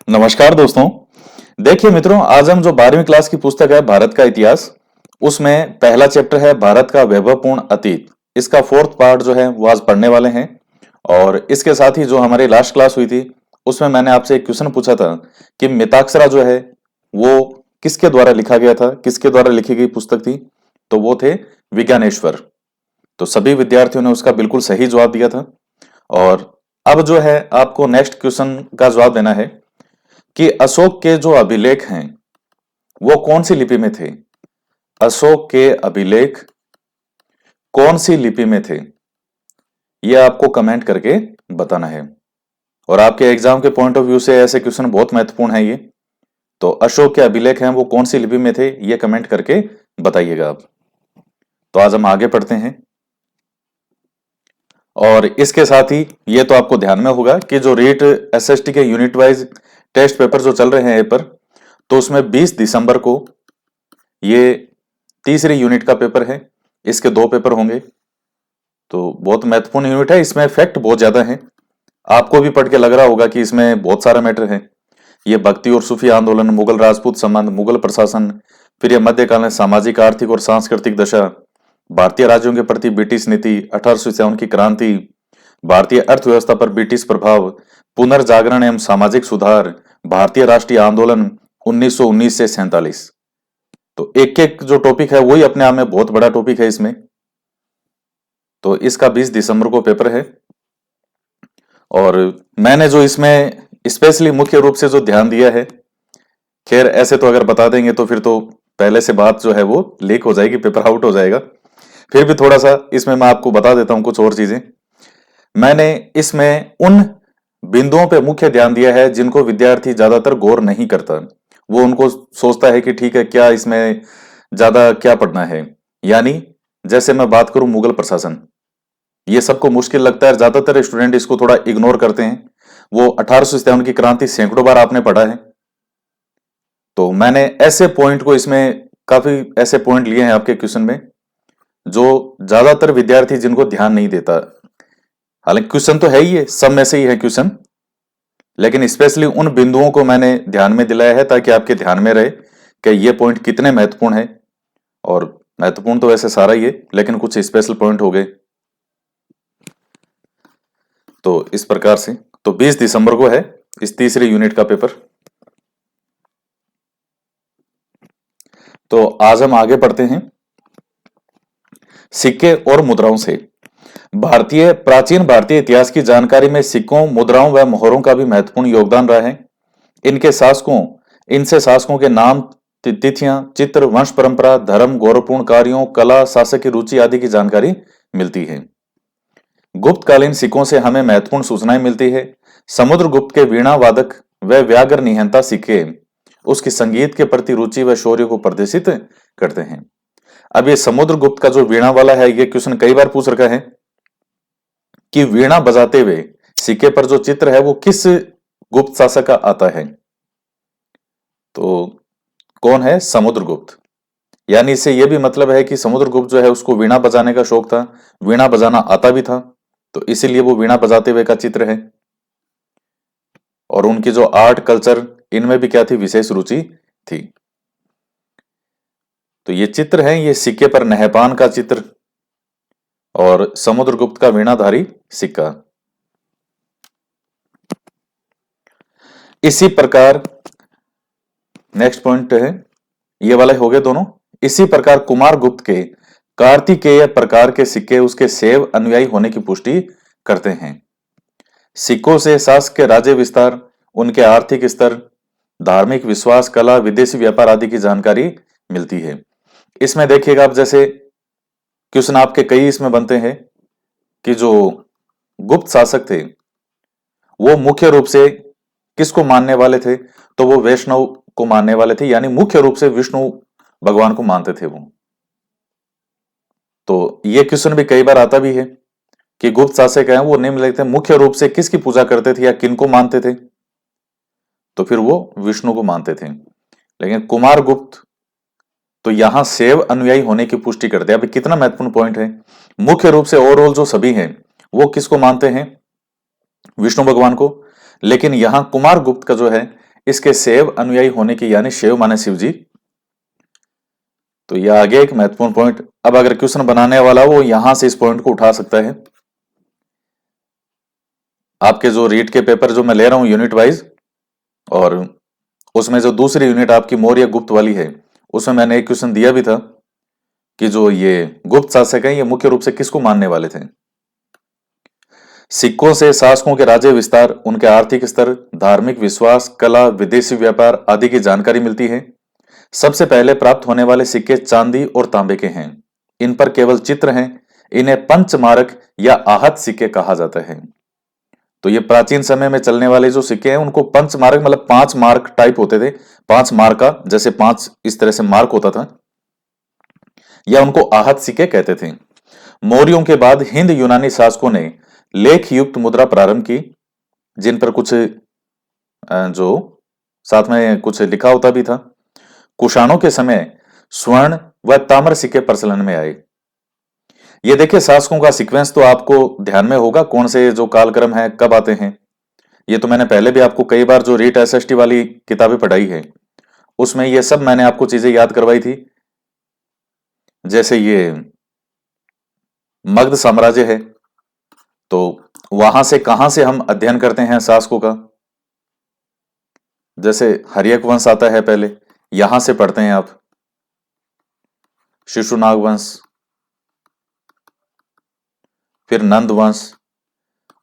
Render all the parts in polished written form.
नमस्कार दोस्तों। देखिए मित्रों, आज हम जो 12वीं क्लास की पुस्तक है भारत का इतिहास, उसमें पहला चैप्टर है भारत का वैभवपूर्ण अतीत। इसका फोर्थ पार्ट जो है वो आज पढ़ने वाले हैं। और इसके साथ ही जो हमारी लास्ट क्लास हुई थी उसमें मैंने आपसे एक क्वेश्चन पूछा था कि मिताक्षरा जो है वो किसके द्वारा लिखा गया था, किसके द्वारा लिखी गई पुस्तक थी। तो वो थे विज्ञानेश्वर। तो सभी विद्यार्थियों ने उसका बिल्कुल सही जवाब दिया था। और अब जो है आपको नेक्स्ट क्वेश्चन का जवाब देना है कि अशोक के जो अभिलेख हैं वो कौन सी लिपि में थे। अशोक के अभिलेख कौन सी लिपि में थे, ये आपको कमेंट करके बताना है। और आपके एग्जाम के पॉइंट ऑफ व्यू से ऐसे क्वेश्चन बहुत महत्वपूर्ण है ये। तो अशोक के अभिलेख हैं वो कौन सी लिपि में थे, ये कमेंट करके बताइएगा आप। तो आज हम आगे पढ़ते हैं। और इसके साथ ही ये तो आपको ध्यान में होगा कि जो रीट एसएसटी के यूनिट वाइज टेस्ट पेपर जो चल रहे हैं पेपर, तो उसमें 20 दिसंबर को ये तीसरी यूनिट का पेपर है। इसके 2 पेपर होंगे। तो बहुत महत्वपूर्ण यूनिट है, इसमें फैक्ट बहुत ज्यादा है। आपको भी पढ़ के लग रहा होगा कि इसमें बहुत सारा मैटर है। ये भक्ति और सूफी आंदोलन, मुगल राजपूत संबंध, मुगल प्रशासन, फिर ये मध्यकालीन सामाजिक, आर्थिक और सांस्कृतिक दशा, भारतीय राज्यों के प्रति ब्रिटिश नीति, 1857 की क्रांति, भारतीय अर्थव्यवस्था पर ब्रिटिश प्रभाव, पुनर्जागरण एवं सामाजिक सुधार, भारतीय राष्ट्रीय आंदोलन 1919 से 47। तो एक एक जो टॉपिक है वही अपने आप में बहुत बड़ा टॉपिक है इसमें। तो इसका 20 दिसंबर को पेपर है। और मैंने जो इसमें स्पेशली मुख्य रूप से जो ध्यान दिया है, खैर ऐसे तो अगर बता देंगे तो फिर तो पहले से बात जो है वो लीक हो जाएगी, पेपर आउट हो जाएगा। फिर भी थोड़ा सा इसमें मैं आपको बता देता हूं कुछ और चीजें। मैंने इसमें उन बिंदुओं पे मुख्य ध्यान दिया है जिनको विद्यार्थी ज्यादातर गौर नहीं करता। वो उनको सोचता है कि ठीक है, क्या इसमें ज्यादा क्या पढ़ना है। यानी जैसे मैं बात करूं मुगल प्रशासन, ये सबको मुश्किल लगता है, ज्यादातर स्टूडेंट इसको थोड़ा इग्नोर करते हैं। वो 1857 की क्रांति सैकड़ों बार आपने पढ़ा है। तो मैंने ऐसे पॉइंट को इसमें काफी ऐसे पॉइंट लिए हैं आपके क्वेश्चन में जो ज्यादातर विद्यार्थी जिनको ध्यान नहीं देता। हालांकि क्वेश्चन तो है ही, है सब में से ही है क्वेश्चन, लेकिन स्पेशली उन बिंदुओं को मैंने ध्यान में दिलाया है ताकि आपके ध्यान में रहे कि ये पॉइंट कितने महत्वपूर्ण है। और महत्वपूर्ण तो वैसे सारा ही है, लेकिन कुछ स्पेशल पॉइंट हो गए। तो इस प्रकार से तो 20 दिसंबर को है इस तीसरी यूनिट का पेपर। तो आज हम आगे पढ़ते हैं सिक्के और मुद्राओं से। प्राचीन भारतीय इतिहास की जानकारी में सिक्कों, मुद्राओं व मोहरों का भी महत्वपूर्ण योगदान रहा है। इनसे शासकों के नाम, तिथियां, चित्र, वंश परंपरा, धर्म, गौरवपूर्ण कार्यों, कला, शासक की रुचि आदि की जानकारी मिलती है। गुप्तकालीन सिक्कों से हमें महत्वपूर्ण सूचनाएं मिलती है। समुद्रगुप्त के वीणा वादक व व्याघ्र निहंता सिक्के उसकी संगीत के प्रति रुचि व शौर्य को प्रदर्शित करते हैं। अब ये समुद्रगुप्त का जो वीणा वाला है, ये क्वेश्चन कई बार पूछ रखा है कि वीणा बजाते हुए सिक्के पर जो चित्र है वो किस गुप्त शासक का आता है। तो कौन है? समुद्रगुप्त। यानी इससे यह भी मतलब है कि समुद्रगुप्त जो है उसको वीणा बजाने का शौक था, वीणा बजाना आता भी था, तो इसीलिए वो वीणा बजाते हुए का चित्र है। और उनकी जो आर्ट कल्चर इनमें भी क्या थी? विशेष रुचि थी। तो ये चित्र है, ये सिक्के पर नहपान का चित्र और समुद्रगुप्त का वीणाधारी सिक्का। इसी प्रकार नेक्स्ट पॉइंट है, ये वाले हो गए दोनों। इसी प्रकार कुमारगुप्त के कार्तिकेय प्रकार के सिक्के उसके सेव अनुयायी होने की पुष्टि करते हैं। सिक्कों से शासक के राज्य विस्तार, उनके आर्थिक स्तर, धार्मिक विश्वास, कला, विदेशी व्यापार आदि की जानकारी मिलती है। इसमें देखिएगा आप, जैसे क्वेश्चन आपके कई इसमें बनते हैं कि जो गुप्त शासक थे वो मुख्य रूप से किसको मानने वाले थे? तो वो वैष्णव को मानने वाले थे, यानी मुख्य रूप से विष्णु भगवान को मानते थे वो। तो ये क्वेश्चन भी कई बार आता भी है कि गुप्त शासक हैं वो निम्नलिखित मुख्य रूप से किसकी पूजा करते थे या किनको मानते थे? तो फिर वो विष्णु को मानते थे। लेकिन कुमारगुप्त तो यहां सेव अनुयायी होने की पुष्टि करते हैं। अभी कितना महत्वपूर्ण पॉइंट है। मुख्य रूप से ओवरऑल जो सभी हैं वो किसको मानते हैं? विष्णु भगवान को। लेकिन यहां कुमारगुप्त का जो है इसके शैव अनुयायी होने की, यानी शैव माने शिव जी। तो यह आगे एक महत्वपूर्ण पॉइंट, अब अगर क्वेश्चन बनाने वाला वो यहां से इस पॉइंट को उठा सकता है। आपके जो रीट के पेपर जो मैं ले रहा हूं यूनिट वाइज, और उसमें जो दूसरी यूनिट आपकी मौर्य गुप्त वाली है, उसमें मैंने एक क्वेश्चन दिया भी था कि जो ये गुप्त शासक हैं ये मुख्य रूप से किसको मानने वाले थे। सिक्कों से शासकों के राज्य विस्तार, उनके आर्थिक स्तर, धार्मिक विश्वास, कला, विदेशी व्यापार आदि की जानकारी मिलती है। सबसे पहले प्राप्त होने वाले सिक्के चांदी और तांबे के हैं। इन पर केवल चित्र हैं। इन्हें पंचमारक या आहत सिक्के कहा जाता है। तो ये प्राचीन समय में चलने वाले जो सिक्के हैं उनको पंचमारक, मतलब 5 मार्क टाइप होते थे, 5 मार्क का, जैसे 5 इस तरह से मार्क होता था, या उनको आहत सिक्के कहते थे। मौर्यों के बाद हिंद यूनानी शासकों ने लेख युक्त मुद्रा प्रारंभ की, जिन पर कुछ जो साथ में कुछ लिखा होता भी था। कुषाणों के समय स्वर्ण व ताम्र सिक्के प्रचलन में आए। ये देखिए शासकों का सीक्वेंस तो आपको ध्यान में होगा, कौन से जो कालक्रम है कब आते हैं। ये तो मैंने पहले भी आपको कई बार जो रीट एसएसटी वाली किताबें पढ़ाई है उसमें ये सब मैंने आपको चीजें याद करवाई थी। जैसे ये मगध साम्राज्य है, तो वहां से कहां से हम अध्ययन करते हैं शासकों का। जैसे हर्यक वंश आता है, पहले यहां से पढ़ते हैं आप, शिशुनाग वंश, फिर नंद वंश,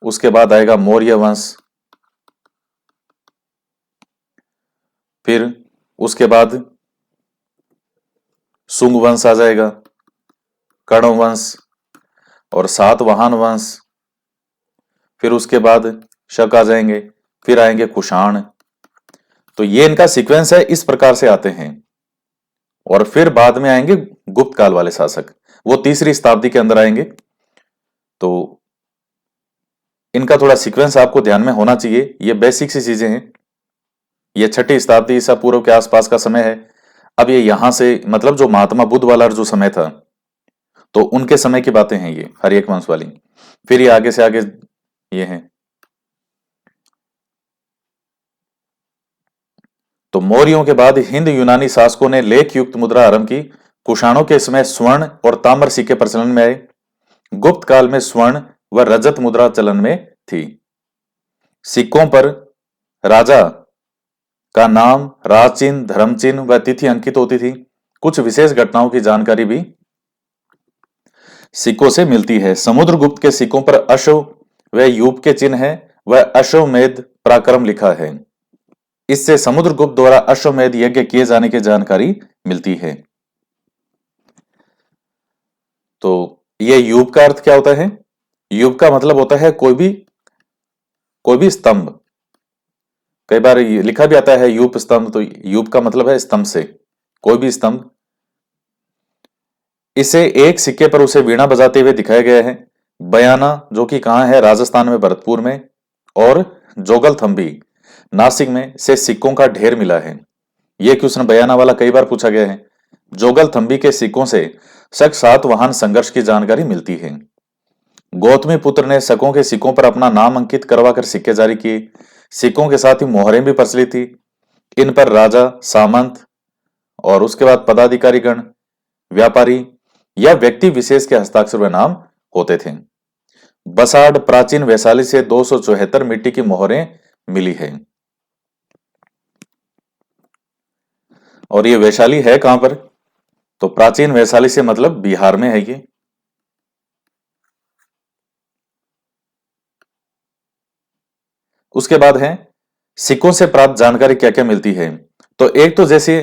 उसके बाद आएगा मौर्य वंश, फिर उसके बाद सुंग वंश आ जाएगा, कर्ण वंश और सातवाहन वंश, फिर उसके बाद शक आ जाएंगे, फिर आएंगे कुषाण। तो ये इनका सीक्वेंस है, इस प्रकार से आते हैं। और फिर बाद में आएंगे गुप्त काल वाले शासक, वो तीसरी शताब्दी के अंदर आएंगे। तो इनका थोड़ा सीक्वेंस आपको ध्यान में होना चाहिए। ये बेसिक सी चीजें हैं। ये 6ठी शताब्दी ईसा पूर्व के आसपास का समय है। अब ये यहां से, मतलब जो महात्मा बुद्ध वाला जो समय था, तो उनके समय की बातें हैं ये हर्यक वंश वाली। फिर ये आगे से आगे ये हैं। तो मौर्यों के बाद हिंद यूनानी शासकों ने लेख युक्त मुद्रा आरंभ की। कुषाणों के समय स्वर्ण और ताम्र सिक्के प्रचलन में आए। गुप्त काल में स्वर्ण व रजत मुद्रा चलन में थी। सिक्कों पर राजा का नाम, राज चिन्ह, धर्म चिन्ह व तिथि अंकित होती थी। कुछ विशेष घटनाओं की जानकारी भी सिक्कों से मिलती है। समुद्रगुप्त के सिक्कों पर अश्व व यूप के चिन्ह है, वह अश्वमेध पराक्रम लिखा है। इससे समुद्रगुप्त द्वारा अश्वमेध यज्ञ किए जाने की जानकारी मिलती है। तो ये यूप का अर्थ क्या होता है? यूप का मतलब होता है कोई भी स्तंभ। कई बार ये लिखा भी आता है यूप स्तंभ, तो यूप का मतलब है स्तंभ से, कोई भी स्तंभ। इसे एक सिक्के पर उसे वीणा बजाते हुए दिखाया गया है। बयाना, जो कि कहाँ है, राजस्थान में भरतपुर में, और जोगलथंबी नासिक में से सिक्कों का ढेर मिला है। यह क्वेश्चन बयाना वाला कई बार पूछा गया है। जोगलथंबी के सिक्कों से शक सातवाहन संघर्ष की जानकारी मिलती है। गौतमी पुत्र ने शकों के सिक्कों पर अपना नाम अंकित करवाकर सिक्के जारी किए। सिक्कों के साथ ही मोहरें भी प्रचलित थी। इन पर राजा, सामंत और उसके बाद पदाधिकारी गण, व्यापारी या व्यक्ति विशेष के हस्ताक्षर व नाम होते थे। बसाड प्राचीन वैशाली से 274 मिट्टी की मोहरें मिली है। और ये वैशाली है कहां पर? तो प्राचीन वैशाली से मतलब बिहार में है ये। उसके बाद है सिक्कों से प्राप्त जानकारी क्या क्या मिलती है। तो एक तो जैसे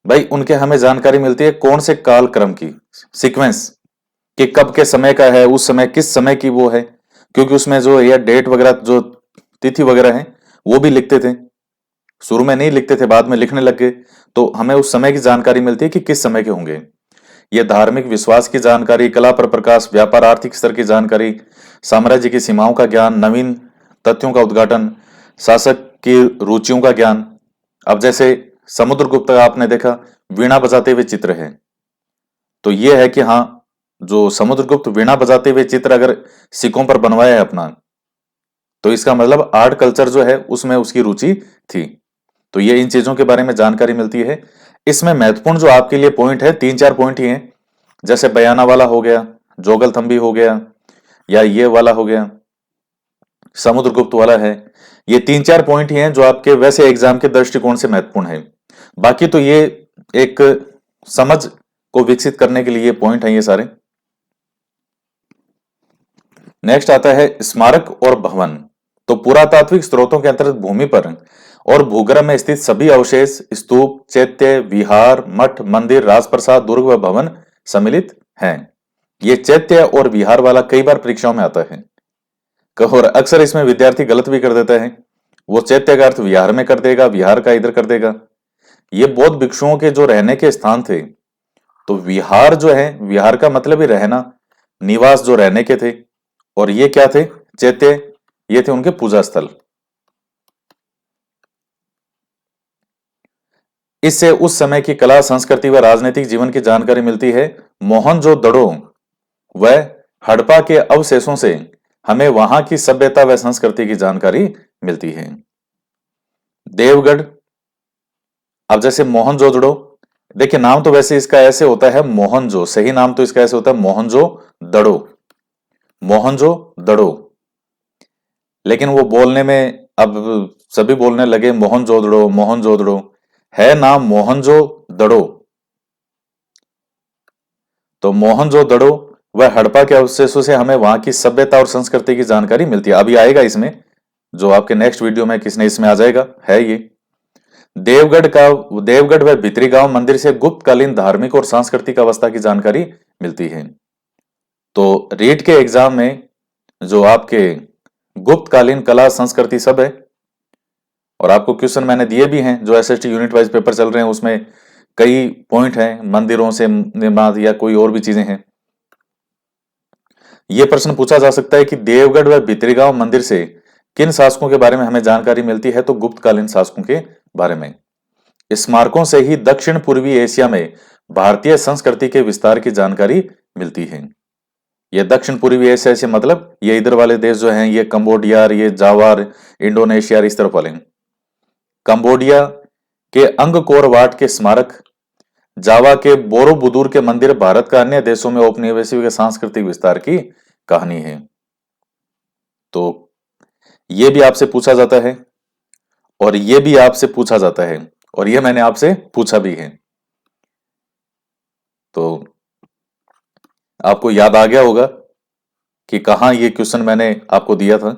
भाई उनके हमें जानकारी मिलती है कौन से काल क्रम की, सीक्वेंस कि कब के समय का है, उस समय किस समय की वो है, क्योंकि उसमें जो ये डेट वगैरह, जो तिथि वगैरह है, वो भी लिखते थे। शुरू में नहीं लिखते थे, बाद में लिखने लग गए, तो हमें उस समय की जानकारी मिलती है कि किस समय के होंगे। ये धार्मिक विश्वास की जानकारी, कला पर प्रकाश, व्यापार आर्थिक स्तर की जानकारी, साम्राज्य की सीमाओं का ज्ञान, नवीन तथ्यों का उद्घाटन, शासक की रुचियों का ज्ञान। अब जैसे समुद्रगुप्त का आपने देखा वीणा बजाते हुए चित्र है, तो यह है कि हाँ, जो समुद्रगुप्त वीणा बजाते हुए चित्र अगर सिक्कों पर बनवाया है अपना, तो इसका मतलब आर्ट कल्चर जो है उसमें उसकी रुचि थी। तो ये इन चीजों के बारे में जानकारी मिलती है। इसमें महत्वपूर्ण जो आपके लिए पॉइंट है, 3-4 पॉइंट ही हैं, जैसे बयाना वाला हो गया, जोगल थंबी हो गया, या ये वाला हो गया, समुद्रगुप्त वाला है। ये 3-4 पॉइंट ही हैं जो आपके वैसे एग्जाम के दृष्टिकोण से महत्वपूर्ण है। बाकी तो ये एक समझ को विकसित करने के लिए पॉइंट हैं ये सारे। नेक्स्ट आता है स्मारक और भवन। तो पुरातात्विक स्रोतों के अंतर्गत भूमि पर और भूगर्भ में स्थित सभी अवशेष, स्तूप, चैत्य, विहार, मठ, मंदिर, राजप्रसाद, दुर्ग व भवन सम्मिलित हैं। ये चैत्य और विहार वाला कई बार परीक्षाओं में आता है और अक्सर इसमें विद्यार्थी गलत भी कर देता है। वो चैत्य का अर्थ विहार में कर देगा, विहार का इधर कर देगा। ये बौद्ध भिक्षुओं के जो रहने के स्थान थे, तो विहार जो है, विहार का मतलब ही रहना, निवास जो रहने के थे, और ये क्या थे, चैत्य, ये थे उनके पूजा स्थल। इससे उस समय की कला, संस्कृति व राजनीतिक जीवन की जानकारी मिलती है। मोहनजोदड़ो व हड़प्पा के अवशेषों से हमें वहां की सभ्यता व संस्कृति की जानकारी मिलती है। देवगढ़, अब जैसे मोहनजोदड़ो, देखिए नाम तो वैसे इसका ऐसे होता है मोहनजो, सही नाम तो इसका ऐसे होता है मोहनजोदड़ो, मोहनजोदड़ो, लेकिन वो बोलने में अब सभी बोलने लगे मोहनजोदड़ो, मोहनजोदड़ो, है नाम मोहनजोदड़ो। तो मोहनजोदड़ो व हड़प्पा के अवशेषों से हमें वहां की सभ्यता और संस्कृति की जानकारी मिलती है। अभी आएगा इसमें, जो आपके नेक्स्ट वीडियो में किसने इसमें आ जाएगा, है ये। देवगढ़ व भित्री गांव मंदिर से गुप्तकालीन धार्मिक और सांस्कृतिक अवस्था की जानकारी मिलती है। तो रीट के एग्जाम में जो आपके गुप्तकालीन कला, संस्कृति सब है, और आपको क्वेश्चन मैंने दिए भी हैं, जो एसएसटी यूनिट वाइज पेपर चल रहे हैं उसमें कई पॉइंट हैं, मंदिरों से निर्माण या कोई और भी चीजें हैं। यह प्रश्न पूछा जा सकता है कि देवगढ़ व भित्रीगांव मंदिर से किन शासकों के बारे में हमें जानकारी मिलती है, तो गुप्तकालीन शासकों के बारे में। स्मारकों से ही दक्षिण पूर्वी एशिया में भारतीय संस्कृति के विस्तार की जानकारी मिलती है। ये दक्षिण पूर्वी एशिया से मतलब ये इधर वाले देश जो हैं, ये कंबोडिया, ये जावा, इंडोनेशिया, इस तरफ वाले। कंबोडिया के अंगकोर वाट के स्मारक, जावा के बोरोबुदुर के मंदिर भारत का अन्य देशों में औपनिवेशिक के सांस्कृतिक विस्तार की कहानी है। तो ये भी आपसे पूछा जाता है, और ये भी आपसे पूछा जाता है, और ये मैंने आपसे पूछा भी है। तो आपको याद आ गया होगा कि कहां ये क्वेश्चन मैंने आपको दिया था।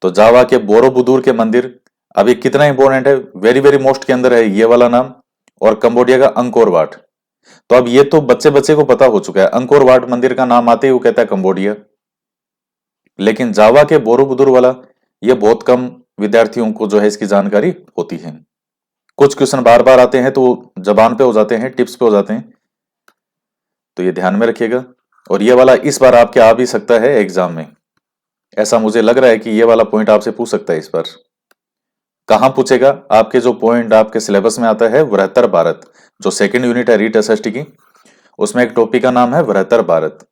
तो जावा के बोरोबुदुर के मंदिर, अभी कितना इंपॉर्टेंट है, वेरी वेरी मोस्ट के अंदर है ये वाला नाम, और कंबोडिया का अंकोर वाट। तो अब ये तो बच्चे बच्चे को पता हो चुका है, अंकोर वाट मंदिर का नाम आते ही वो कहता है कंबोडिया, लेकिन जावा के बोरोबुदुर वाला ये बहुत कम विद्यार्थियों को जो है इसकी जानकारी होती है। कुछ क्वेश्चन बार बार आते हैं तो जबान पे हो जाते हैं, टिप्स पे हो जाते हैं, तो ये ध्यान में रखिएगा। और ये वाला इस बार आपके आ भी सकता है एग्जाम में, ऐसा मुझे लग रहा है कि ये वाला पॉइंट आपसे पूछ सकता है इस बार। कहां पूछेगा, आपके जो पॉइंट आपके सिलेबस में आता है वृहत्तर भारत, जो सेकंड यूनिट है रीट एसएसटी की, उसमें एक टॉपिक का नाम है वृहत्तर भारत।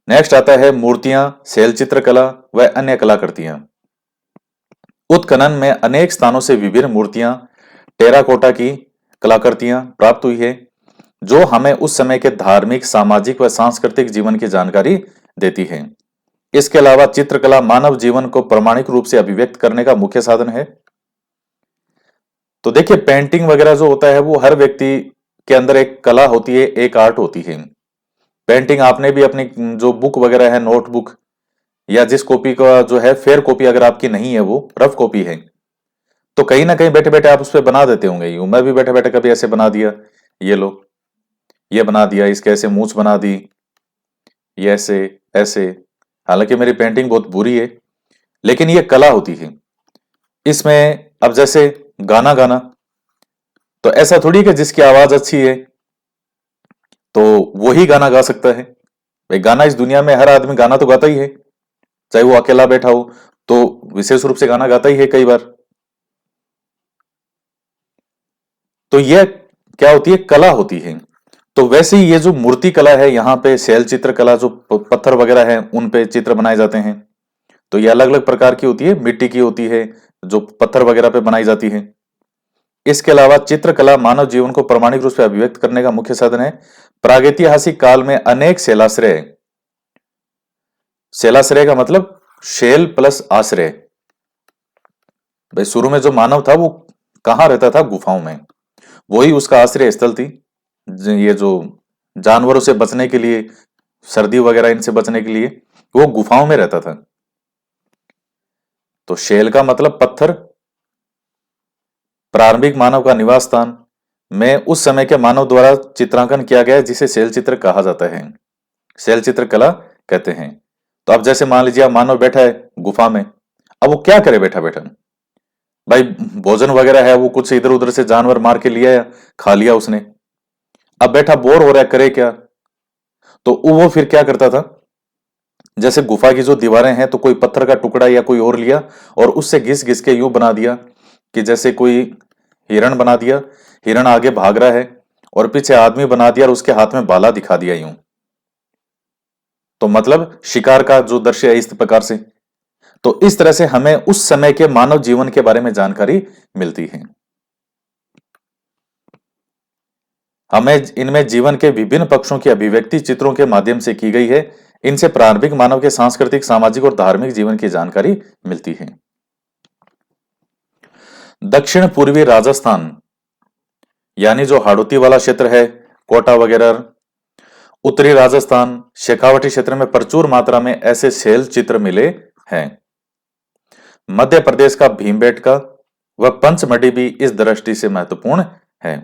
नेक्स्ट आता है मूर्तियां, शैल चित्रकला व अन्य कलाकृतियां। उत्खनन में अनेक स्थानों से विभिन्न मूर्तियां, टेराकोटा की कलाकृतियां प्राप्त हुई है, जो हमें उस समय के धार्मिक, सामाजिक व सांस्कृतिक जीवन की जानकारी देती है। इसके अलावा चित्रकला मानव जीवन को प्रामाणिक रूप से अभिव्यक्त करने का मुख्य साधन है। तो देखिए पेंटिंग वगैरह जो होता है वो हर व्यक्ति के अंदर एक कला होती है, एक आर्ट होती है। पेंटिंग आपने भी अपनी जो बुक वगैरह है, नोटबुक या जिस कॉपी का जो है फेयर कॉपी अगर आपकी नहीं है, वो रफ कॉपी है, तो कहीं ना कहीं बैठे बैठे आप उस पर बना देते होंगे। यूं मैं भी बैठे बैठे कभी ऐसे बना दिया, ये लो, ये बना दिया, इसके ऐसे मूंछ बना दी, ये ऐसे ऐसे। हालांकि मेरी पेंटिंग बहुत बुरी है, लेकिन ये कला होती है। इसमें अब जैसे गाना गाना, तो ऐसा थोड़ी कि जिसकी आवाज अच्छी है तो वही गाना गा सकता है। भाई गाना इस दुनिया में हर आदमी गाना तो गाता ही है, चाहे वो अकेला बैठा हो तो विशेष रूप से गाना गाता ही है कई बार। तो यह क्या होती है, कला होती है। तो वैसे ही ये जो मूर्ति कला है, यहाँ पे शैल चित्र कला, जो पत्थर वगैरह है उन पे चित्र बनाए जाते हैं, तो ये अलग अलग प्रकार की होती है, मिट्टी की होती है, जो पत्थर वगैरह पे बनाई जाती है। इसके अलावा चित्रकला मानव जीवन को प्रामाणिक रूप से अभिव्यक्त करने का मुख्य साधन है। प्रागैतिहासिक काल में अनेक शैलाश्रय, शैलाश्रय का मतलब शैल प्लस आश्रय, भाई शुरू में जो मानव था वो कहाँ रहता था? गुफाओं में, वही उसका आश्रय स्थल थी। ये जो जानवरों से बचने के लिए, सर्दी वगैरह इनसे बचने के लिए वो गुफाओं में रहता था। तो शैल का मतलब पत्थर। प्रारंभिक मानव का निवास स्थान में उस समय के मानव द्वारा चित्रांकन किया गया है, जिसे शैल चित्र कहा जाता है, शैल चित्र कला कहते हैं। तो अब जैसे मान लीजिए मानव बैठा है गुफा में, अब वो क्या करे बैठा बैठा? भाई भोजन वगैरह है, वो कुछ इधर उधर से जानवर मार के लिया या खा लिया उसने, अब बैठा बोर हो रहा है, करे क्या? तो वो फिर क्या करता था, जैसे गुफा की जो दीवारें हैं तो कोई पत्थर का टुकड़ा या कोई और लिया और उससे घिस घिस के यूं बना दिया कि जैसे कोई हिरण बना दिया, हिरण आगे भाग रहा है और पीछे आदमी बना दिया और उसके हाथ में भाला दिखा दिया यूं। तो मतलब शिकार का जो दृश्य है इस प्रकार से। तो इस तरह से हमें उस समय के मानव जीवन के बारे में जानकारी मिलती है। हमें इनमें जीवन के विभिन्न पक्षों की अभिव्यक्ति चित्रों के माध्यम से की गई है। इनसे प्रारंभिक मानव के सांस्कृतिक, सामाजिक और धार्मिक जीवन की जानकारी मिलती है। दक्षिण पूर्वी राजस्थान यानी जो हाड़ौती वाला क्षेत्र है, कोटा वगैरह, उत्तरी राजस्थान शेखावटी क्षेत्र में प्रचुर मात्रा में ऐसे शैल चित्र मिले हैं। मध्य प्रदेश का भीमबेटका व पंचमढ़ी भी इस दृष्टि से महत्वपूर्ण है।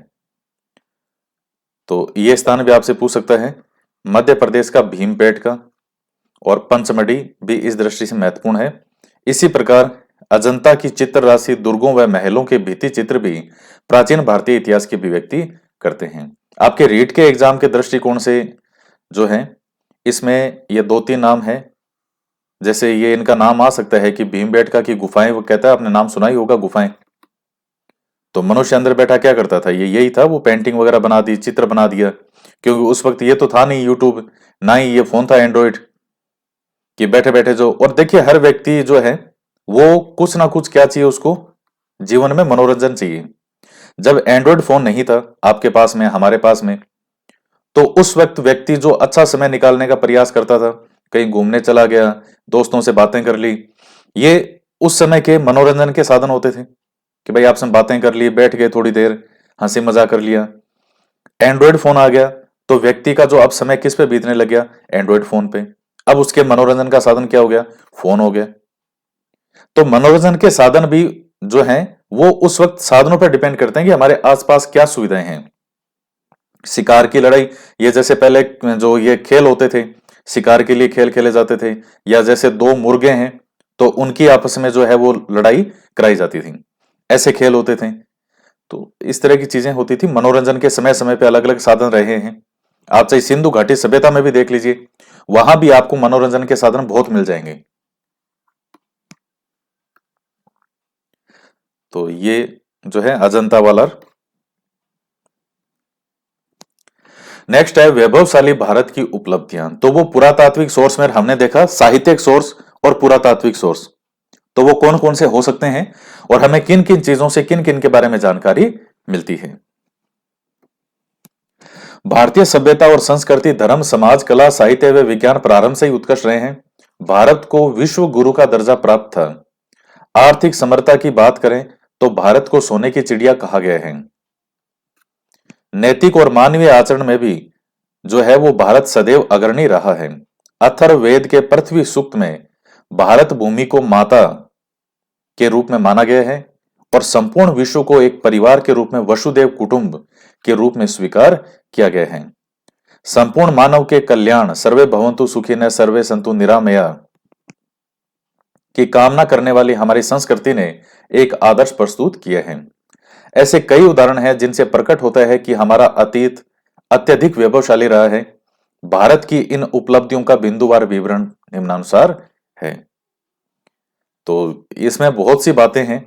तो ये स्थान भी आपसे पूछ सकता है, मध्य प्रदेश का भीमबेटका और पंचमढ़ी भी इस दृष्टि से महत्वपूर्ण है। इसी प्रकार अजंता की चित्र राशि, दुर्गों व महलों के भित्ति चित्र भी प्राचीन भारतीय इतिहास की अभिव्यक्ति करते हैं। आपके रीट के एग्जाम के दृष्टिकोण से जो है इसमें ये 2-3 नाम है, जैसे ये इनका नाम आ सकता है कि भीमबेटका की गुफाएं, वो कहता है, आपने नाम सुना ही होगा गुफाएं। तो मनुष्य अंदर बैठा क्या करता था? ये यही था, वो पेंटिंग वगैरह बना दी, चित्र बना दिया, क्योंकि उस वक्त ये तो था नहीं यूट्यूब, ना ही ये फोन था एंड्रॉइड कि बैठे बैठे जो। और देखिए हर व्यक्ति जो है वो कुछ ना कुछ क्या चाहिए, उसको जीवन में मनोरंजन चाहिए। जब एंड्रॉइड फोन नहीं था आपके पास में, हमारे पास में, तो उस वक्त व्यक्ति जो अच्छा समय निकालने का प्रयास करता था, कहीं घूमने चला गया, दोस्तों से बातें कर ली, ये उस समय के मनोरंजन के साधन होते थे कि भाई आपसे बातें कर ली, बैठ गए थोड़ी देर, हंसी मजाक कर लिया। एंड्रॉइड फोन आ गया तो व्यक्ति का जो अब समय किस पे बीतने लग गया? एंड्रॉइड फोन पे। अब उसके मनोरंजन का साधन क्या हो गया? फोन हो गया। तो मनोरंजन के साधन भी जो हैं वो उस वक्त साधनों पर डिपेंड करते हैं कि हमारे आसपास क्या सुविधाएं हैं। शिकार की लड़ाई, ये जैसे पहले जो ये खेल होते थे, शिकार के लिए खेल खेले जाते थे, या जैसे 2 मुर्गे हैं तो उनकी आपस में जो है वो लड़ाई कराई जाती थी, ऐसे खेल होते थे। तो इस तरह की चीजें होती थी। मनोरंजन के समय समय पे अलग अलग साधन रहे हैं। आप चाहे सिंधु घाटी सभ्यता में भी देख लीजिए, वहां भी आपको मनोरंजन के साधन बहुत मिल जाएंगे। तो ये जो है अजंता वाला। नेक्स्ट है वैभवशाली भारत की उपलब्धियां। तो वो पुरातात्विक सोर्स में हमने देखा, साहित्यिक सोर्स और पुरातात्विक सोर्स, तो वो कौन कौन से हो सकते हैं और हमें किन किन चीजों से, किन किन के बारे में जानकारी मिलती है। भारतीय सभ्यता और संस्कृति, धर्म, समाज, कला, साहित्य व विज्ञान प्रारंभ से ही उत्कृष्ट रहे हैं। भारत को विश्व गुरु का दर्जा प्राप्त था। आर्थिक समर्था की बात करें तो भारत को सोने की चिड़िया कहा गया है। नैतिक और मानवीय आचरण में भी जो है वो भारत सदैव अग्रणी रहा है। अथर्ववेद के पृथ्वी सूक्त में भारत भूमि को माता के रूप में माना गया है और संपूर्ण विश्व को एक परिवार के रूप में, वसुदेव कुटुंब के रूप में स्वीकार किया गया है। संपूर्ण मानव के कल्याण, सर्वे भवन्तु सुखिनः सर्वे सन्तु निरामया की कामना करने वाली हमारी संस्कृति ने एक आदर्श प्रस्तुत किया है। ऐसे कई उदाहरण हैं जिनसे प्रकट होता है कि हमारा अतीत अत्यधिक वैभवशाली रहा है। भारत की इन उपलब्धियों का बिंदुवार विवरण निम्नानुसार है। तो इसमें बहुत सी बातें हैं।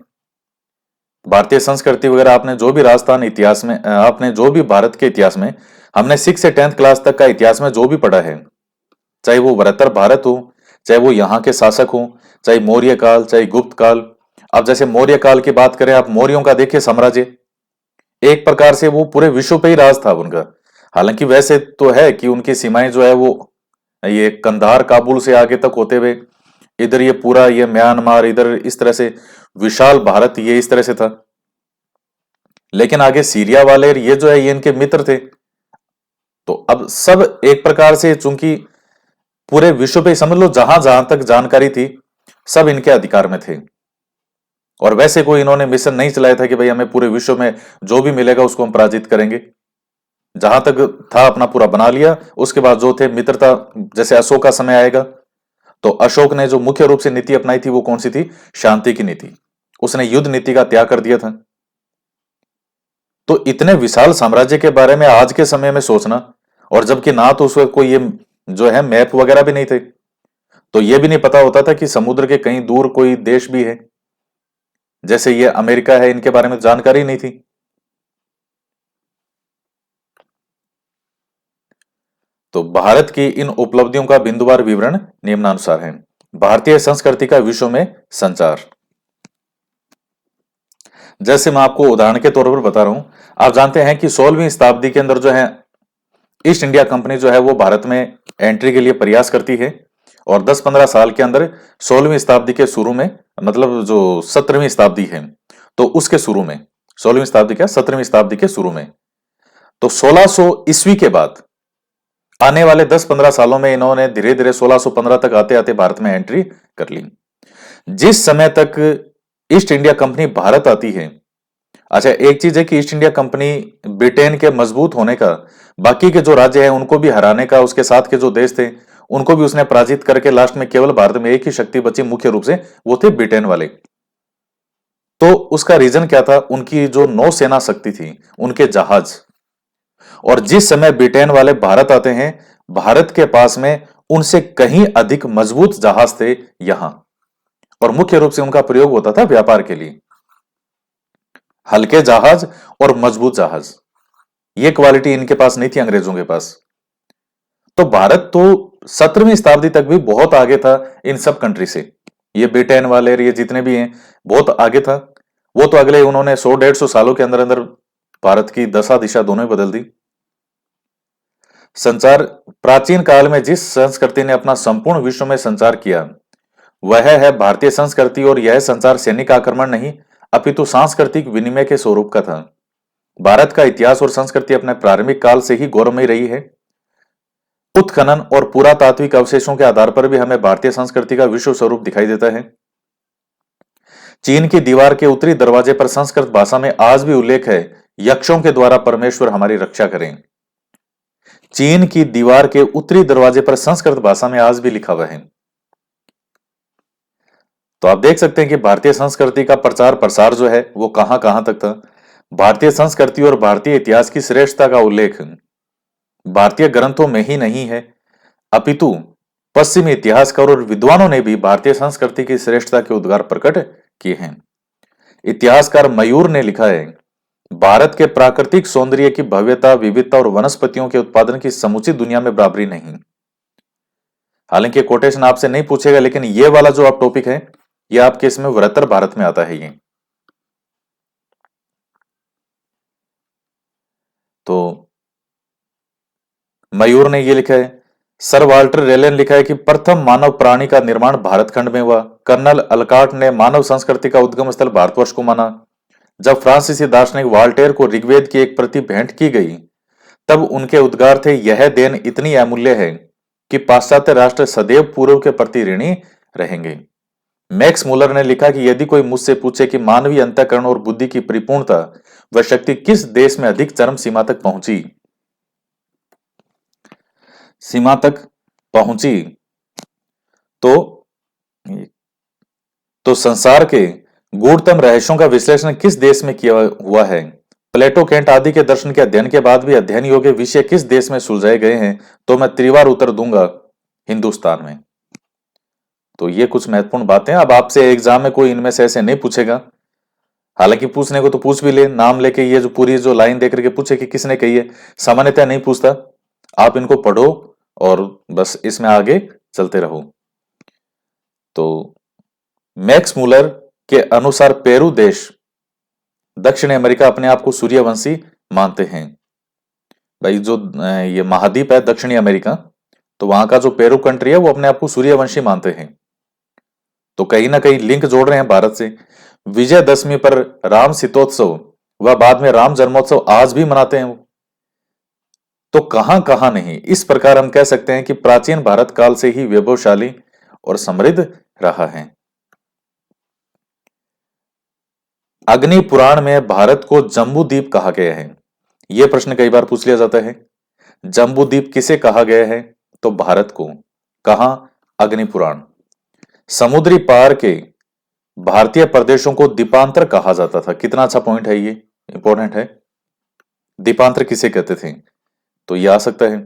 भारतीय संस्कृति वगैरह, आपने जो भी राजस्थान इतिहास में, आपने जो भी भारत के इतिहास में, हमने 6 से 10th क्लास तक का इतिहास में जो भी पढ़ा है, चाहे वो बृहत्तर भारत हो, चाहे वो यहाँ के शासक हो, चाहे मौर्य काल, चाहे गुप्त काल, अब जैसे मौर्य काल की बात करें, आप मौर्यों का देखिए साम्राज्य, एक प्रकार से वो पूरे विश्व पे ही राज था उनका। हालांकि वैसे तो है कि उनकी सीमाएं जो है वो ये कंधार काबुल से आगे तक होते हुए इधर ये पूरा ये म्यांमार, इधर इस तरह से विशाल भारत ये इस तरह से था। लेकिन आगे सीरिया वाले ये जो है ये इनके मित्र थे। तो अब सब एक प्रकार से चूंकि पूरे विश्व पे समझ लो जहां जहां तक जानकारी थी सब इनके अधिकार में थे। और वैसे कोई इन्होंने मिशन नहीं चलाया था कि भाई हमें पूरे विश्व में जो भी मिलेगा उसको हम पराजित करेंगे। जहां तक था अपना पूरा बना लिया। उसके बाद जो थे मित्रता, जैसे अशोक का समय आएगा तो अशोक ने जो मुख्य रूप से नीति अपनाई थी वो कौन सी थी? शांति की नीति। उसने युद्ध नीति का त्याग कर दिया था। तो इतने विशाल साम्राज्य के बारे में आज के समय में सोचना, और जबकि ना तो उस वक्त कोई ये जो है मैप वगैरह भी नहीं थे, तो ये भी नहीं पता होता था कि समुद्र के कहीं दूर कोई देश भी है, जैसे ये अमेरिका है, इनके बारे में जानकारी नहीं थी। तो भारत की इन उपलब्धियों का बिंदुवार विवरण निम्नानुसार है। भारतीय संस्कृति का विश्व में संचार। जैसे मैं आपको उदाहरण के तौर पर बता रहा हूं, आप जानते हैं कि 16वीं शताब्दी के अंदर जो है ईस्ट इंडिया कंपनी जो है वो भारत में एंट्री के लिए प्रयास करती है। और 10-15 साल के अंदर 16वीं शताब्दी के शुरू में, मतलब जो 17वीं शताब्दी है, तो उसके शुरू में, 16वीं शताब्दी क्या 17वीं शताब्दी के शुरू में, तो 1600 ईस्वी के बाद आने वाले 10-15 सालों में इन्होंने धीरे धीरे 1615 तक आते आते भारत में एंट्री कर ली। जिस समय तक ईस्ट इंडिया कंपनी भारत आती है, अच्छा एक चीज है कि ईस्ट इंडिया कंपनी ब्रिटेन के मजबूत होने का, बाकी के जो राज्य हैं उनको भी हराने का, उसके साथ के जो देश थे उनको भी उसने पराजित करके लास्ट में केवल भारत में एक ही शक्ति बची, मुख्य रूप से वो थे ब्रिटेन वाले। तो उसका रीजन क्या था? उनकी जो नौसेना शक्ति थी, उनके जहाज। और जिस समय ब्रिटेन वाले भारत आते हैं, भारत के पास में उनसे कहीं अधिक मजबूत जहाज थे यहां, और मुख्य रूप से उनका प्रयोग होता था व्यापार के लिए। हल्के जहाज और मजबूत जहाज, ये क्वालिटी इनके पास नहीं थी अंग्रेजों के पास। तो भारत तो 17वीं शताब्दी तक भी बहुत आगे था इन सब कंट्री से। ये ब्रिटेन वाले ये जितने भी हैं बहुत आगे था। वो तो अगले उन्होंने 100-150 सालों के अंदर अंदर भारत की दशा दिशा दोनों ही बदल दी। संचार। प्राचीन काल में जिस संस्कृति ने अपना संपूर्ण विश्व में संचार किया वह है भारतीय संस्कृति, और यह संचार सैनिक आक्रमण नहीं अपितु सांस्कृतिक विनिमय के स्वरूप का था। भारत का इतिहास और संस्कृति अपने प्रारंभिक काल से ही गौरवमयी रही है। उत्खनन और पुरातात्विक अवशेषों के आधार पर भी हमें भारतीय संस्कृति का विश्व स्वरूप दिखाई देता है। चीन की दीवार के उत्तरी दरवाजे पर संस्कृत भाषा में आज भी उल्लेख है, यक्षों के द्वारा परमेश्वर हमारी रक्षा करें। चीन की दीवार के उत्तरी दरवाजे पर संस्कृत भाषा में आज भी लिखा हुआ है। तो आप देख सकते हैं कि भारतीय संस्कृति का प्रचार प्रसार जो है वो कहां कहां तक था। भारतीय संस्कृति और भारतीय इतिहास की श्रेष्ठता का उल्लेख भारतीय ग्रंथों में ही नहीं है अपितु पश्चिमी इतिहासकार और विद्वानों ने भी भारतीय संस्कृति की श्रेष्ठता के उद्गार प्रकट किए हैं। इतिहासकार मयूर ने लिखा है, भारत के प्राकृतिक सौंदर्य की भव्यता, विविधता और वनस्पतियों के उत्पादन की समूची दुनिया में बराबरी नहीं। हालांकि कोटेशन आपसे नहीं पूछेगा, लेकिन ये वाला जो आप टॉपिक है ये आपके इसमें वृहत्तर भारत में आता है। ये तो मयूर ने ये लिखा है। सर वाल्टर रेले ने लिखा है कि प्रथम मानव प्राणी का निर्माण भारत खंड में हुआ। कर्नल अलकाट ने मानव संस्कृति का उद्गम स्थल भारतवर्ष को माना। जब फ्रांसीसी दार्शनिक वाल्टेर को ऋग्वेद की एक प्रति भेंट की गई तब उनके उद्गार थे, यह देन इतनी अमूल्य है कि पाश्चात्य राष्ट्र सदैव पूर्व के प्रति ऋणी रहेंगे। मैक्स मुलर ने लिखा कि यदि कोई मुझसे पूछे कि मानवीय अंतःकरण और बुद्धि की परिपूर्णता व शक्ति किस देश में अधिक चरम सीमा तक पहुंची तो संसार के गूढ़तम रहस्यों का विश्लेषण किस देश में किया हुआ है। प्लेटो, कैंट आदि के दर्शन के अध्ययन के बाद भी अध्ययन योग्य विषय किस देश में सुलझाए गए हैं, तो मैं त्रिवार उत्तर दूंगा, हिंदुस्तान में। तो ये कुछ महत्वपूर्ण बातें। अब आपसे एग्जाम में कोई इनमें से ऐसे नहीं पूछेगा, हालांकि पूछने को तो पूछ भी ले, नाम लेके ये जो पूरी जो लाइन देख करके पूछे कि किसने कही है, सामान्यतः नहीं पूछता। आप इनको पढ़ो और बस इसमें आगे चलते रहो। तो मैक्स मुलर के अनुसार पेरू देश दक्षिण अमेरिका अपने आप को सूर्यवंशी मानते हैं। भाई जो ये महाद्वीप है दक्षिणी अमेरिका, तो वहां का जो पेरू कंट्री है वो अपने आप को सूर्यवंशी मानते हैं। तो कहीं ना कहीं लिंक जोड़ रहे हैं भारत से। विजयदशमी पर राम शीतोत्सव व बाद में राम जन्मोत्सव आज भी मनाते हैं वो। तो कहां कहां नहीं, इस प्रकार हम कह सकते हैं कि प्राचीन भारत काल से ही वैभवशाली और समृद्ध रहा है। अग्नि पुराण में भारत को जम्बू द्वीप कहा गया है। यह प्रश्न कई बार पूछ लिया जाता है। जम्बू द्वीप किसे कहा गया है? तो भारत को। कहां? अग्नि पुराण। समुद्री पार के भारतीय प्रदेशों को द्वीपांतर कहा जाता था। कितना अच्छा पॉइंट है, ये इंपॉर्टेंट है। द्वीपांतर किसे कहते थे? तो ये आ सकता है।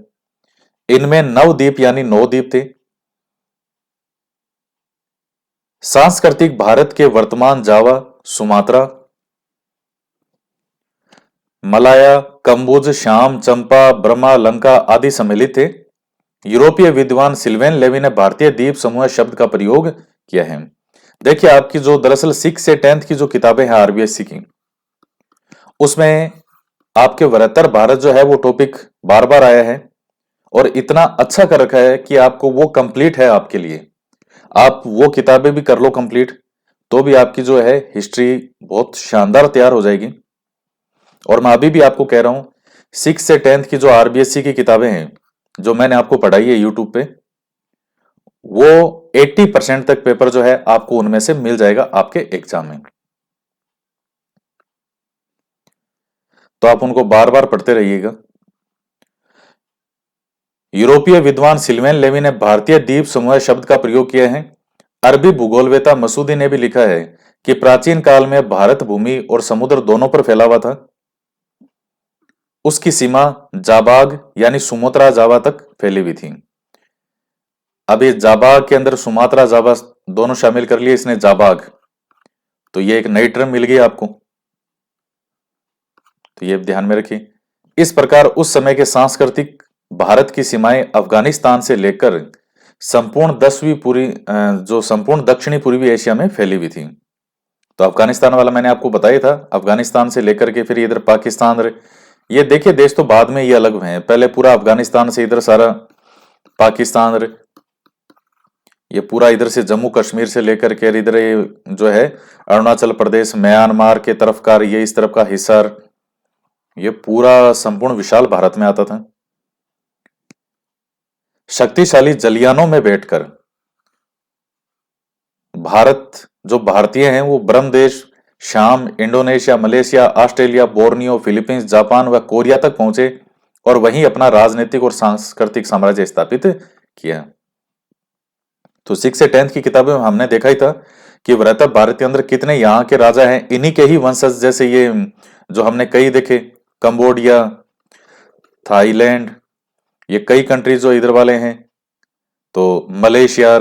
इनमें नवद्वीप यानी 9 द्वीप थे। सांस्कृतिक भारत के वर्तमान जावा, सुमात्रा, मलाया, कंबुज, श्याम, चंपा, ब्रह्मा, लंका आदि सम्मिलित थे। यूरोपीय विद्वान सिल्वेन लेवी ने भारतीय द्वीप समूह शब्द का प्रयोग किया है। देखिए आपकी जो दरअसल 6 से 10th की जो किताबें हैं आरबीएससी की, उसमें आपके वृहत्तर भारत जो है वो टॉपिक बार बार आया है और इतना अच्छा कर रखा है कि आपको वो कंप्लीट है आपके लिए। आप वो किताबें भी कर लो कंप्लीट, तो भी आपकी जो है हिस्ट्री बहुत शानदार तैयार हो जाएगी। और मैं अभी भी आपको कह रहा हूं 6 से 10th की जो आरबीएससी की किताबें हैं जो मैंने आपको पढ़ाई है यूट्यूब पे, वो 80% तक पेपर जो है आपको उनमें से मिल जाएगा आपके एग्जाम में। तो आप उनको बार बार पढ़ते रहिएगा। यूरोपीय विद्वान सिल्वेन लेवी ने भारतीय द्वीप समूह शब्द का प्रयोग किया है। अरबी भूगोलवेता मसूदी ने भी लिखा है कि प्राचीन काल में भारत भूमि और समुद्र दोनों पर फैला हुआ था। उसकी सीमा जाबाग यानी सुमात्रा जावा तक फैली हुई थी। अब ये जाबाग के अंदर सुमात्रा जावा दोनों शामिल कर लिए इसने, जाबाग। तो ये एक नई टर्म मिल गई आपको, तो ये ध्यान में रखिए। इस प्रकार उस समय के सांस्कृतिक भारत की सीमाएं अफगानिस्तान से लेकर संपूर्ण जो संपूर्ण दक्षिणी पूर्वी एशिया में फैली हुई थी। तो अफगानिस्तान वाला मैंने आपको बताया था, अफगानिस्तान से लेकर के फिर इधर पाकिस्तान, ये देखिए देश तो बाद में ये अलग हुए हैं, पहले पूरा अफगानिस्तान से इधर सारा पाकिस्तान, ये पूरा इधर से जम्मू कश्मीर से लेकर के इधर ये जो है अरुणाचल प्रदेश, म्यांमार के तरफ का, ये इस तरफ का हिस्सा, ये पूरा संपूर्ण विशाल भारत में आता था। शक्तिशाली जलियानों में बैठकर भारत, जो भारतीय हैं वो ब्रह्मदेश, शाम, Indonesia, Malaysia, Australia, Borneo, Philippines, Japan व कोरिया तक पहुंचे और वहीं अपना राजनीतिक और सांस्कृतिक साम्राज्य स्थापित किया। तो 6 से 10th की किताबें में हमने देखा ही था कि वृहत्तर भारत के अंदर कितने यहाँ के राजा हैं, इन्हीं के ही वंशज, जैसे ये जो हमने कई देखे, कंबोडिया, थाईलैंड, ये कई कंट्रीज जो इधर वाले हैं, तो मलेशिया,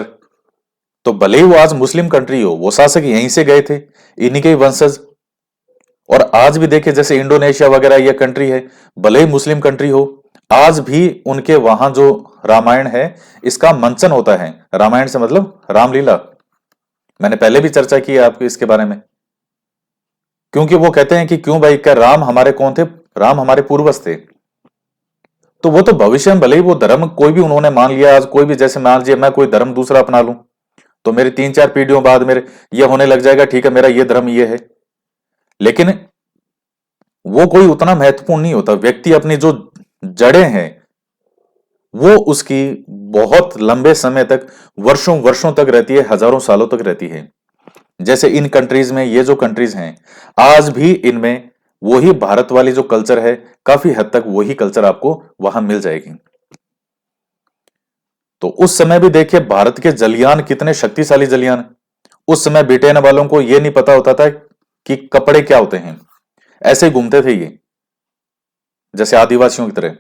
तो भले ही वो आज मुस्लिम कंट्री हो, वो शासक यहीं से गए थे, इन्हीं के ही वंशज। और आज भी देखे जैसे इंडोनेशिया वगैरह ये कंट्री है, भले ही मुस्लिम कंट्री हो, आज भी उनके वहां जो रामायण है इसका मंचन होता है। रामायण से मतलब रामलीला, मैंने पहले भी चर्चा की है आपको इसके बारे में। क्योंकि वो कहते हैं कि क्यों भाई, क्या राम हमारे कौन थे? राम हमारे पूर्वज थे। तो वो तो भविष्य में भले ही वो धर्म कोई भी उन्होंने मान लिया, आज कोई भी, जैसे मान लीजिए मैं कोई धर्म दूसरा अपना लूं, तो मेरी 3-4 पीढ़ियों बाद मेरे ये होने लग जाएगा, ठीक है मेरा ये धर्म ये है, लेकिन वो कोई उतना महत्वपूर्ण नहीं होता। व्यक्ति अपनी जो जड़ें हैं वो उसकी बहुत लंबे समय तक, वर्षों वर्षों तक रहती है, हजारों सालों तक रहती है। जैसे इन कंट्रीज में, ये जो कंट्रीज हैं आज भी इनमें वही भारत वाली जो कल्चर है, काफी हद तक वही कल्चर आपको वहां मिल जाएगी। तो उस समय भी देखिए भारत के जलियान कितने शक्तिशाली जलियान। उस समय ब्रिटेन वालों को यह नहीं पता होता था कि कपड़े क्या होते हैं, ऐसे ही घूमते थे ये जैसे आदिवासियों की तरह।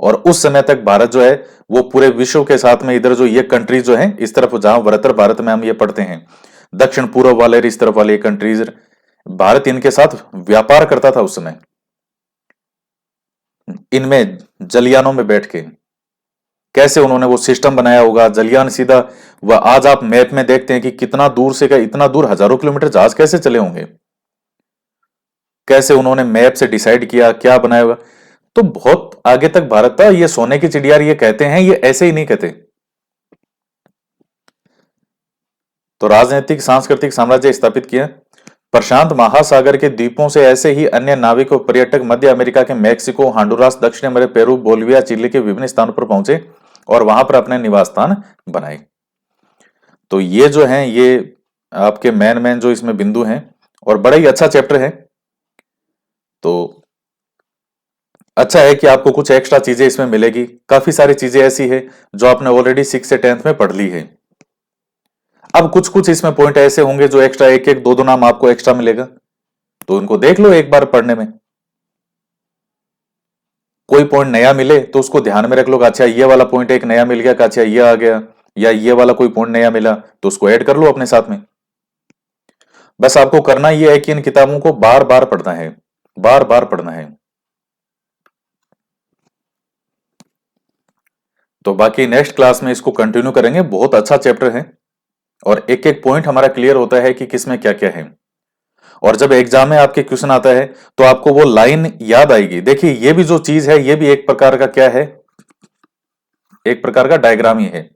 और उस समय तक भारत जो है वो पूरे विश्व के साथ में, इधर जो ये कंट्रीज जो है इस तरफ, जहां वृहत्तर भारत में हम ये पढ़ते हैं, दक्षिण पूर्व वाले इस तरफ वाले कंट्रीज, भारत इनके साथ व्यापार करता था उस समय, इनमें जलियानों में बैठ के। कैसे उन्होंने वो सिस्टम बनाया होगा, जलियान सीधा। वह आज आप मैप में देखते हैं कि कितना दूर से गए, इतना दूर हजारों किलोमीटर जहाज कैसे चले होंगे, कैसे उन्होंने मैप से डिसाइड किया क्या बनाया होगा। तो बहुत आगे तक भारत था। ये सोने की चिड़िया ये कहते हैं, ये ऐसे ही नहीं कहते। तो राजनीतिक सांस्कृतिक साम्राज्य स्थापित किया। प्रशांत महासागर के द्वीपों से ऐसे ही अन्य नाविक और पर्यटक मध्य अमेरिका के मैक्सिको, होंडुरास, दक्षिण अमेरिका, पेरू, बोलिविया, चिली के विभिन्न स्थानों पर पहुंचे और वहां पर अपने निवास स्थान बनाए। तो ये जो हैं ये आपके मेन मेन जो इसमें बिंदु हैं, और बड़ा ही अच्छा चैप्टर है। तो अच्छा है कि आपको कुछ एक्स्ट्रा चीजें इसमें मिलेगी। काफी सारी चीजें ऐसी है जो आपने ऑलरेडी 6 से 10th में पढ़ ली है। अब कुछ कुछ इसमें पॉइंट ऐसे होंगे जो एक्स्ट्रा, एक एक दो दो नाम आपको एक्स्ट्रा मिलेगा, तो उनको देख लो एक बार पढ़ने में। कोई पॉइंट नया मिले तो उसको ध्यान में रख लो, अच्छा ये वाला पॉइंट एक नया मिल गया, अच्छा ये आ गया, या ये वाला कोई पॉइंट नया मिला तो उसको ऐड कर लो अपने साथ में। बस आपको करना यह है कि इन किताबों को बार बार पढ़ना है, बार बार पढ़ना है। तो बाकी नेक्स्ट क्लास में इसको कंटिन्यू करेंगे। बहुत अच्छा चैप्टर है और एक एक पॉइंट हमारा क्लियर होता है कि किसमें क्या क्या है। और जब एग्जाम में आपके क्वेश्चन आता है तो आपको वो लाइन याद आएगी। देखिए ये भी जो चीज है ये भी एक प्रकार का क्या है, एक प्रकार का डायग्राम ही है।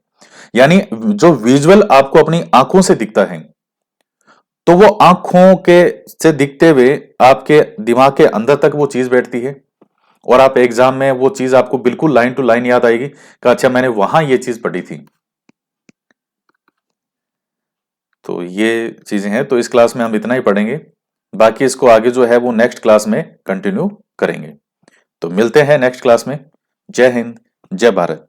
यानी जो विजुअल आपको अपनी आंखों से दिखता है, तो वो आंखों के से दिखते हुए आपके दिमाग के अंदर तक वो चीज बैठती है और आप एग्जाम में वो चीज आपको बिल्कुल लाइन टू लाइन याद आएगी कि अच्छा मैंने वहां ये चीज पढ़ी थी। तो ये चीजें हैं। तो इस क्लास में हम इतना ही पढ़ेंगे, बाकी इसको आगे जो है वो नेक्स्ट क्लास में कंटिन्यू करेंगे। तो मिलते हैं नेक्स्ट क्लास में। जय हिंद, जय भारत।